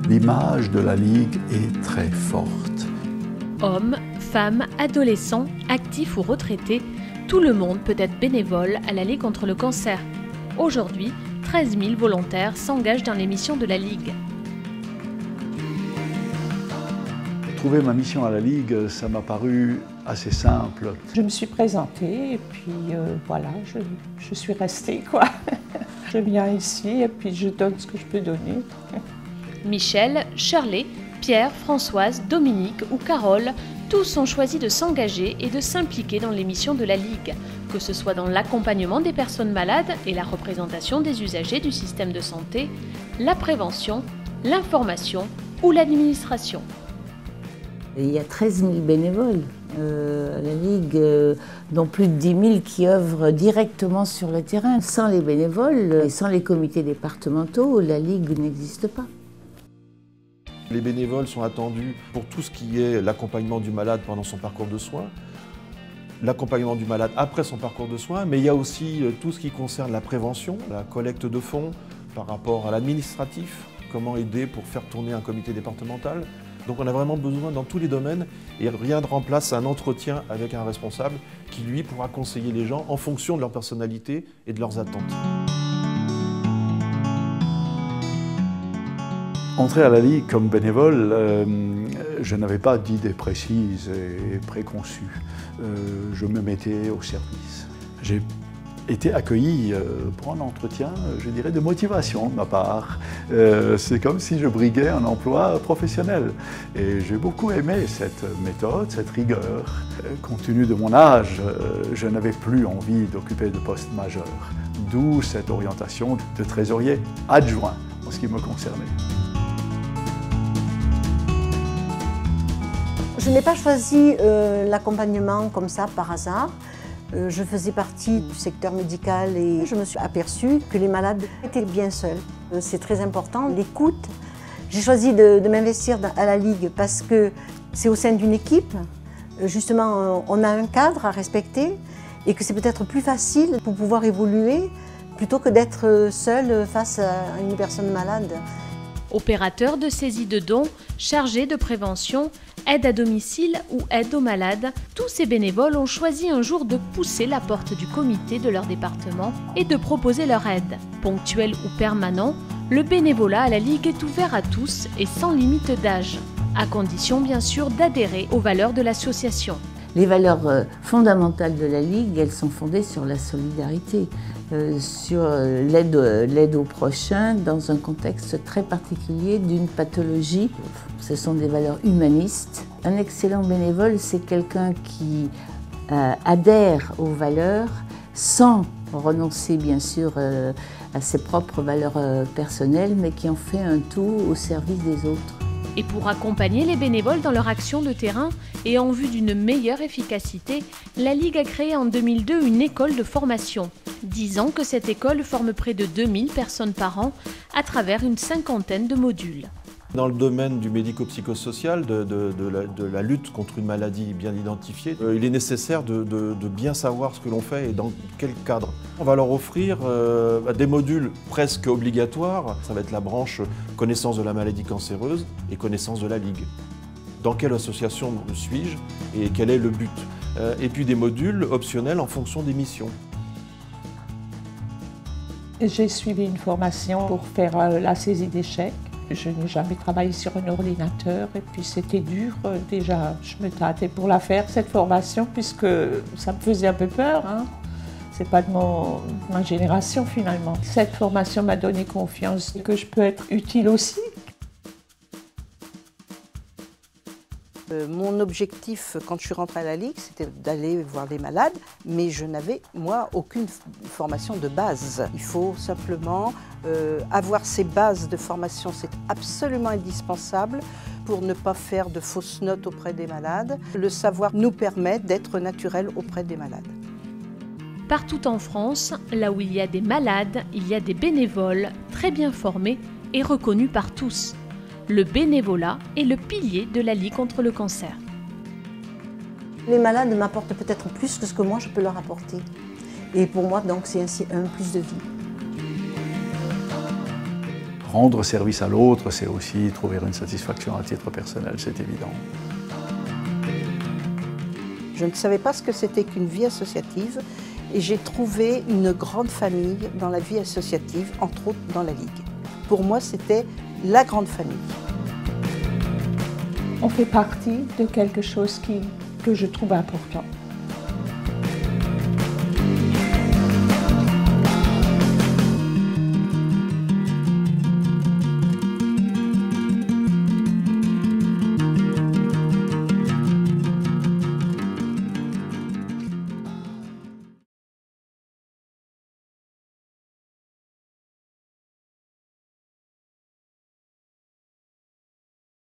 L'image de la Ligue est très forte. Hommes, femmes, adolescents, actifs ou retraités, tout le monde peut être bénévole à la Ligue contre le cancer. Aujourd'hui, 13 000 volontaires s'engagent dans les missions de la Ligue. Trouver ma mission à la Ligue, ça m'a paru assez simple. Je me suis présentée et puis voilà, je suis restée quoi. Je viens ici et puis je donne ce que je peux donner. Michel, Shirley, Pierre, Françoise, Dominique ou Carole, tous ont choisi de s'engager et de s'impliquer dans les missions de la Ligue, que ce soit dans l'accompagnement des personnes malades et la représentation des usagers du système de santé, la prévention, l'information ou l'administration. Il y a 13 000 bénévoles à la Ligue, dont plus de 10 000 qui œuvrent directement sur le terrain. Sans les bénévoles et sans les comités départementaux, la Ligue n'existe pas. Les bénévoles sont attendus pour tout ce qui est l'accompagnement du malade pendant son parcours de soins, l'accompagnement du malade après son parcours de soins, mais il y a aussi tout ce qui concerne la prévention, la collecte de fonds par rapport à l'administratif, comment aider pour faire tourner un comité départemental. Donc on a vraiment besoin dans tous les domaines et rien ne remplace un entretien avec un responsable qui lui pourra conseiller les gens en fonction de leur personnalité et de leurs attentes. Entrer à la Ligue comme bénévole, je n'avais pas d'idée précise et préconçue. Je me mettais au service. J'ai été accueilli pour un entretien, je dirais, de motivation de ma part. C'est comme si je briguais un emploi professionnel. Et j'ai beaucoup aimé cette méthode, cette rigueur. Compte tenu de mon âge, je n'avais plus envie d'occuper de postes majeurs. D'où cette orientation de trésorier adjoint en ce qui me concernait. Je n'ai pas choisi l'accompagnement comme ça par hasard. Je faisais partie du secteur médical et je me suis aperçue que les malades étaient bien seuls. C'est très important, l'écoute. J'ai choisi de m'investir à la Ligue parce que c'est au sein d'une équipe. Justement, on a un cadre à respecter et que c'est peut-être plus facile pour pouvoir évoluer plutôt que d'être seul face à une personne malade. Opérateurs de saisie de dons, chargés de prévention, aide à domicile ou aide aux malades, tous ces bénévoles ont choisi un jour de pousser la porte du comité de leur département et de proposer leur aide. Ponctuel ou permanent, le bénévolat à la Ligue est ouvert à tous et sans limite d'âge, à condition bien sûr d'adhérer aux valeurs de l'association. Les valeurs fondamentales de la Ligue, elles sont fondées sur la solidarité, sur l'aide au prochain dans un contexte très particulier d'une pathologie. Ce sont des valeurs humanistes. Un excellent bénévole, c'est quelqu'un qui adhère aux valeurs sans renoncer bien sûr à ses propres valeurs personnelles, mais qui en fait un tout au service des autres. Et pour accompagner les bénévoles dans leur action de terrain et en vue d'une meilleure efficacité, la Ligue a créé en 2002 une école de formation. 10 ans que cette école forme près de 2000 personnes par an à travers une cinquantaine de modules. Dans le domaine du médico-psychosocial, de la lutte contre une maladie bien identifiée, il est nécessaire de bien savoir ce que l'on fait et dans quel cadre. On va leur offrir des modules presque obligatoires. Ça va être la branche connaissance de la maladie cancéreuse et connaissance de la Ligue. Dans quelle association suis-je et quel est le but? Et puis des modules optionnels en fonction des missions. J'ai suivi une formation pour faire la saisie d'échecs. Je n'ai jamais travaillé sur un ordinateur et puis c'était dur. Déjà, je me tâtais pour la faire, cette formation, puisque ça me faisait un peu peur. C'est pas de ma génération finalement. Cette formation m'a donné confiance que je peux être utile aussi. Mon objectif quand je suis rentrée à la Ligue, c'était d'aller voir les malades, mais je n'avais, moi, aucune formation de base. Il faut simplement avoir ces bases de formation, c'est absolument indispensable pour ne pas faire de fausses notes auprès des malades. Le savoir nous permet d'être naturel auprès des malades. Partout en France, là où il y a des malades, il y a des bénévoles très bien formés et reconnus par tous. Le bénévolat est le pilier de la Ligue contre le cancer. Les malades m'apportent peut-être plus que ce que moi je peux leur apporter. Et pour moi, donc, c'est ainsi un plus de vie. rendre service à l'autre, c'est aussi trouver une satisfaction à titre personnel, c'est évident. Je ne savais pas ce que c'était qu'une vie associative et j'ai trouvé une grande famille dans la vie associative, entre autres dans la Ligue. Pour moi, c'était la grande famille. On fait partie de quelque chose que je trouve important.